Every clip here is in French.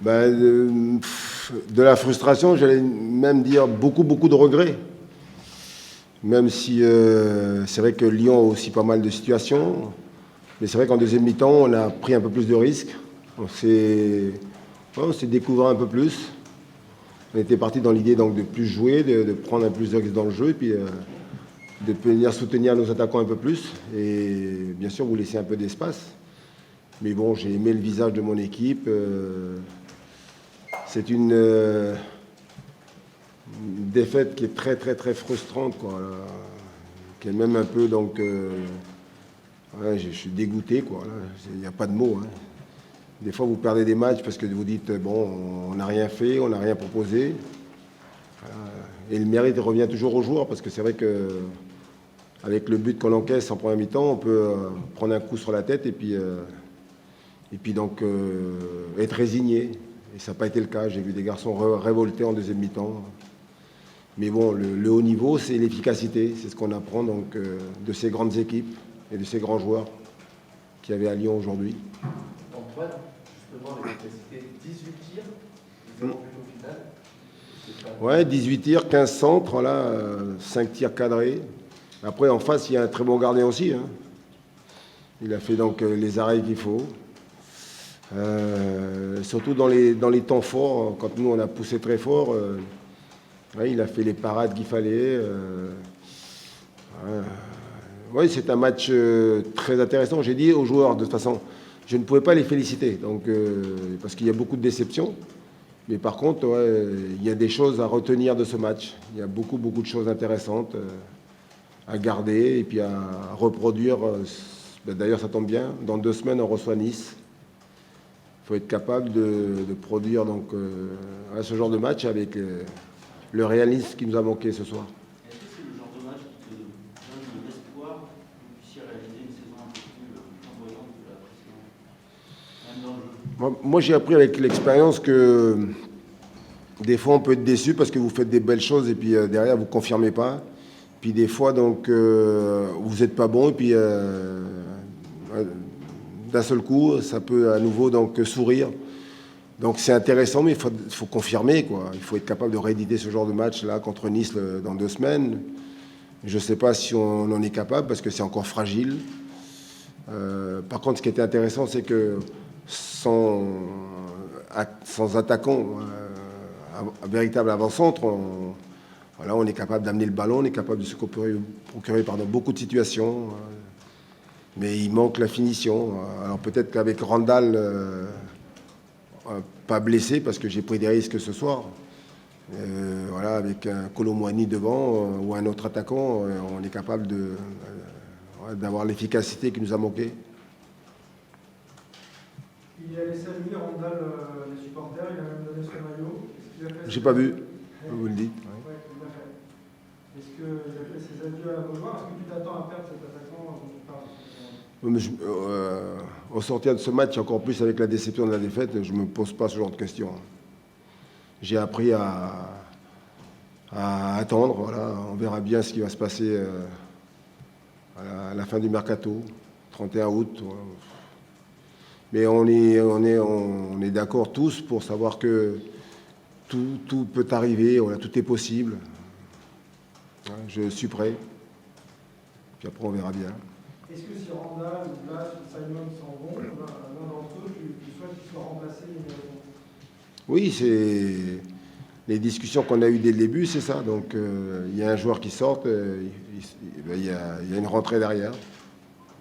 De la frustration, j'allais même dire beaucoup, beaucoup de regrets. Même si c'est vrai que Lyon a aussi pas mal de situations. Mais c'est vrai qu'en deuxième mi-temps, on a pris un peu plus de risques. On s'est découvert un peu plus. On était parti dans l'idée donc de plus jouer, de prendre un plus de risques dans le jeu, et puis de venir soutenir nos attaquants un peu plus. Et bien sûr, vous laisser un peu d'espace. Mais bon, j'ai aimé le visage de mon équipe. C'est une défaite qui est très, très, très frustrante, quoi. Qui est même un peu, donc... ouais, je suis dégoûté, quoi. Il n'y a pas de mots, hein. Des fois, vous perdez des matchs parce que vous dites, bon, on n'a rien fait, on n'a rien proposé. Et le mérite revient toujours aux joueurs, parce que c'est vrai que avec le but qu'on encaisse en première mi-temps, on peut prendre un coup sur la tête et puis donc être résigné. Et ça n'a pas été le cas. J'ai vu des garçons révoltés en deuxième mi-temps. Mais bon, le haut niveau, c'est l'efficacité. C'est ce qu'on apprend donc, de ces grandes équipes et de ces grands joueurs qu'il y avait à Lyon aujourd'hui. Antoine, justement, l'efficacité, 18 tirs, 0 but au final. Ouais, 18 tirs, 15 centres, là, 5 tirs cadrés. Après, en face, il y a un très bon gardien aussi, hein. Il a fait donc les arrêts qu'il faut. Surtout dans les temps forts, quand nous on a poussé très fort, ouais, il a fait les parades qu'il fallait. Oui, c'est un match très intéressant. J'ai dit aux joueurs, de toute façon, je ne pouvais pas les féliciter, donc, parce qu'il y a beaucoup de déceptions. Mais par contre, ouais, il y a des choses à retenir de ce match. Il y a beaucoup, beaucoup de choses intéressantes à garder et puis à reproduire. D'ailleurs, ça tombe bien. Dans 2 semaines, on reçoit Nice. Il faut être capable de produire donc, ce genre de match avec le réalisme qui nous a manqué ce soir. Est-ce que c'est le genre de match qui te donne l'espoir que vous puissiez réaliser une saison un peu plus flamboyante que la précédente, même dans le jeu? Moi, j'ai appris avec l'expérience que des fois, on peut être déçu parce que vous faites des belles choses et puis derrière, vous ne confirmez pas. Puis des fois, donc, vous n'êtes pas bon et puis d'un seul coup, ça peut à nouveau donc, sourire. Donc c'est intéressant, mais il faut confirmer, quoi. Il faut être capable de rééditer ce genre de match-là contre Nice dans 2 semaines. Je ne sais pas si on en est capable parce que c'est encore fragile. Par contre, ce qui était intéressant, c'est que sans attaquant, un véritable avant-centre, voilà, on est capable d'amener le ballon, on est capable de se procurer beaucoup de situations. Mais il manque la finition. Alors peut-être qu'avec Randall, pas blessé parce que j'ai pris des risques ce soir. Voilà, avec un Kolo Muani devant ou un autre attaquant, on est capable d'avoir l'efficacité qui nous a manqué. Il a laissé allumer Randall les supporters, il a même donné son maillot. J'ai pas vu, vous le dites. Oui, il l'a fait. Est-ce qu'il a fait ses adieux à vos joueurs? Est-ce que tu t'attends à perdre cet attaquant dont tu parles? Au sortir de ce match, encore plus avec la déception de la défaite, je ne me pose pas ce genre de questions. J'ai appris à attendre. Voilà. On verra bien ce qui va se passer à la fin du mercato, 31 août. Mais on est d'accord tous pour savoir que tout peut arriver, voilà, tout est possible. Je suis prêt. Puis après, on verra bien. Est-ce que si Randall ou Blas ou Simon s'en vont, l'un d'entre eux, tu souhaites qu'il soit remplacé immédiatement? Oui, c'est les discussions qu'on a eues dès le début, c'est ça. Donc, il y a un joueur qui sort, il y a une rentrée derrière.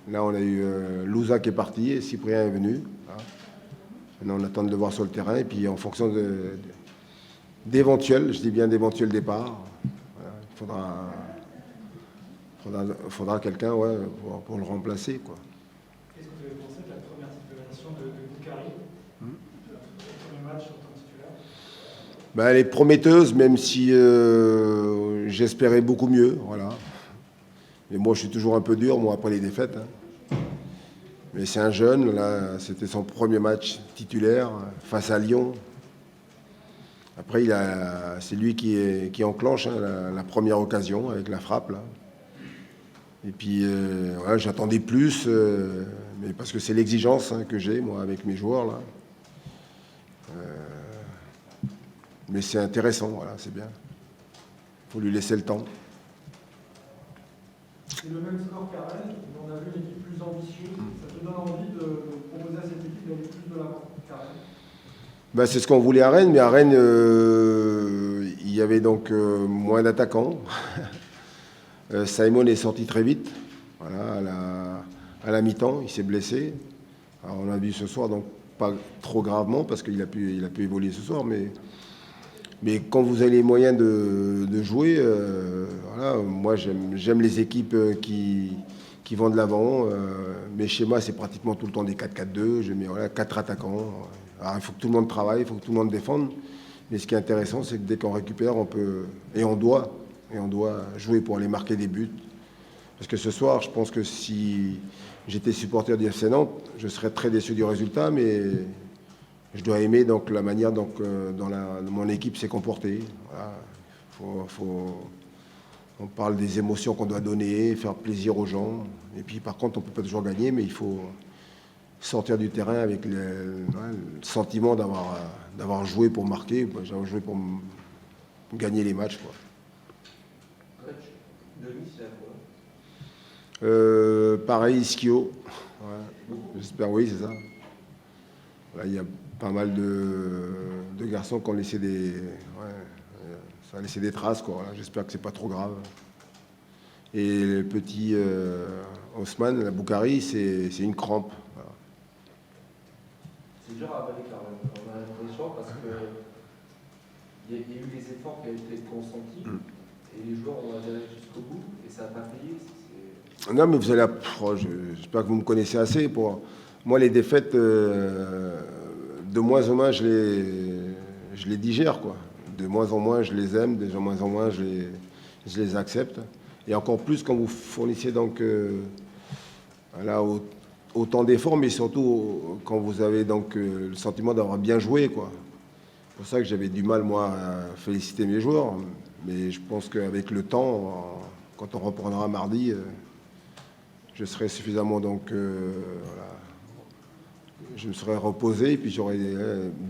Là, on a eu Louza qui est parti et Cyprien est venu. Maintenant, on attend de le voir sur le terrain. Et puis, en fonction d'éventuels, je dis bien d'éventuels départs, voilà, il faudra quelqu'un, ouais, pour le remplacer, quoi. Qu'est-ce que vous avez pensé de la première titularisation de Boukari, le premier match en tant que titulaire? Elle est prometteuse, même si j'espérais beaucoup mieux. Voilà. Mais moi, je suis toujours un peu dur, moi, après les défaites. Hein. Mais c'est un jeune, là, c'était son premier match titulaire face à Lyon. Après, c'est lui qui enclenche la première occasion avec la frappe, là. Et puis, voilà, j'attendais plus, mais parce que c'est l'exigence que j'ai, moi, avec mes joueurs, là. Mais c'est intéressant, voilà, c'est bien. Il faut lui laisser le temps. C'est le même score qu'à Rennes, mais on a vu une équipe plus ambitieuse. Ça te donne envie de proposer à cette équipe d'aller plus de l'avant qu'à Rennes? Ben, c'est ce qu'on voulait à Rennes, mais à Rennes, il y avait donc moins d'attaquants. Simon est sorti très vite, voilà, à la mi-temps, il s'est blessé. Alors, on l'a vu ce soir, donc pas trop gravement, parce qu'il a pu évoluer ce soir, mais quand vous avez les moyens de jouer, voilà, moi j'aime les équipes qui vont de l'avant. Mes schémas, c'est pratiquement tout le temps des 4-4-2. Je mets voilà, 4 attaquants. Alors, il faut que tout le monde travaille, il faut que tout le monde défende. Mais ce qui est intéressant, c'est que dès qu'on récupère, on peut et on doit jouer pour aller marquer des buts. Parce que ce soir, je pense que si j'étais supporter du FC Nantes, je serais très déçu du résultat, mais je dois aimer donc la manière dont mon équipe s'est comportée. Voilà. On parle des émotions qu'on doit donner, faire plaisir aux gens. Et puis par contre, on ne peut pas toujours gagner, mais il faut sortir du terrain avec le sentiment d'avoir joué pour marquer, d'avoir joué pour gagner les matchs, quoi. Coach, Denis, c'est à quoi? Pareil, Ischio. Ouais. J'espère, oui, c'est ça. Là, il y a pas mal de garçons qui ont laissé des... Ouais, ça a laissé des traces, quoi. Voilà. J'espère que c'est pas trop grave. Et le petit Haussmann, la Boukari, c'est une crampe. Voilà. C'est dur à avaler quand même, on a l'impression, parce que il y a eu des efforts qui ont été consentis, et les joueurs ont adhéré jusqu'au bout, et ça n'a pas payé. Non, mais vous allez... j'espère que vous me connaissez assez. Moi, les défaites, de moins en moins, je les digère, quoi. De moins en moins, je les aime, de moins en moins, je les accepte. Et encore plus quand vous fournissez donc voilà, autant d'efforts, mais surtout quand vous avez donc le sentiment d'avoir bien joué, quoi. C'est pour ça que j'avais du mal, moi, à féliciter mes joueurs. Mais je pense qu'avec le temps, quand on reprendra mardi, je serai suffisamment donc voilà, je me serais reposé et puis j'aurais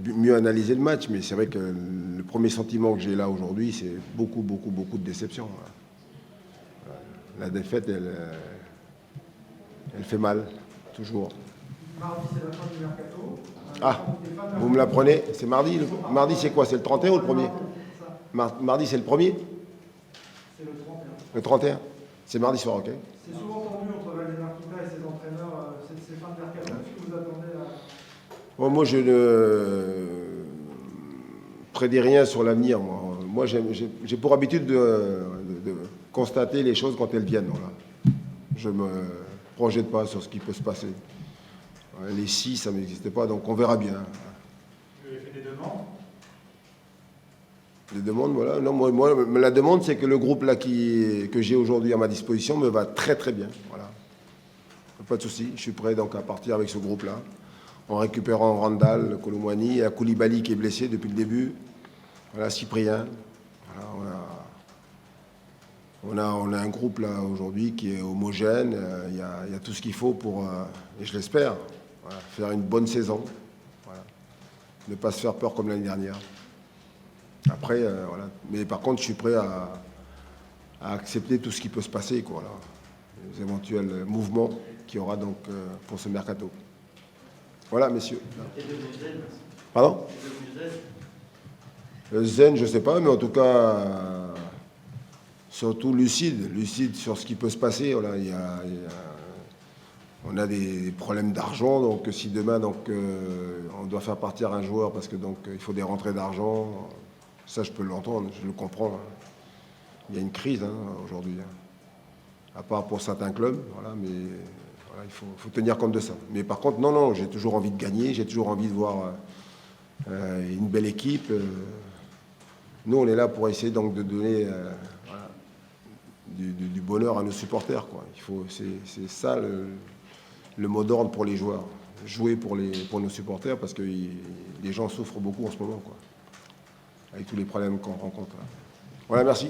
mieux analysé le match. Mais c'est vrai que le premier sentiment que j'ai là aujourd'hui, c'est beaucoup de déception. Voilà. La défaite, elle fait mal, toujours. Mardi, c'est la fin du mercato. Ah, vous me l'apprenez? C'est mardi? Mardi, c'est quoi? C'est le 31 ou le 1er? Mardi, c'est le 1er? C'est le 31. Le 31? C'est mardi soir, ok. C'est souvent tendu entre Valdemar Kita et ses entraîneurs, ces fins de mercato. Est-ce que vous attendez à... Bon, moi, je ne prédis rien sur l'avenir. Moi, j'ai pour habitude de constater les choses quand elles viennent. Voilà. Je ne me projette pas sur ce qui peut se passer. Les si, ça n'existait pas, donc on verra bien. Vous avez fait des demandes? Des demandes, voilà. Non, moi, la demande, c'est que le groupe là que j'ai aujourd'hui à ma disposition me va très bien. Voilà. Pas de souci. Je suis prêt donc à partir avec ce groupe-là, en récupérant Randall, Colomwani, à Koulibaly qui est blessé depuis le début. Voilà, Cyprien. Voilà, on a un groupe là aujourd'hui qui est homogène. Il y a tout ce qu'il faut pour, et je l'espère, voilà, faire une bonne saison. Voilà. Ne pas se faire peur comme l'année dernière. Après, voilà. Mais par contre, je suis prêt à accepter tout ce qui peut se passer, quoi, là. Les éventuels mouvements qu'il y aura donc pour ce mercato. Voilà, messieurs. Et de vous zen. Pardon? Et de vous zen. Zen, je ne sais pas, mais en tout cas, surtout lucide sur ce qui peut se passer. Voilà, on a des problèmes d'argent, donc si demain donc, on doit faire partir un joueur parce que donc il faut des rentrées d'argent, ça je peux l'entendre, je le comprends. Hein. Il y a une crise aujourd'hui, à part pour certains clubs, voilà, mais voilà, il faut tenir compte de ça. Mais par contre, non, j'ai toujours envie de gagner, j'ai toujours envie de voir une belle équipe. Nous, on est là pour essayer donc de donner voilà, du bonheur à nos supporters, quoi. C'est ça le mot d'ordre pour les joueurs. Jouer pour nos supporters parce que les gens souffrent beaucoup en ce moment, quoi, avec tous les problèmes qu'on rencontre. Voilà, merci.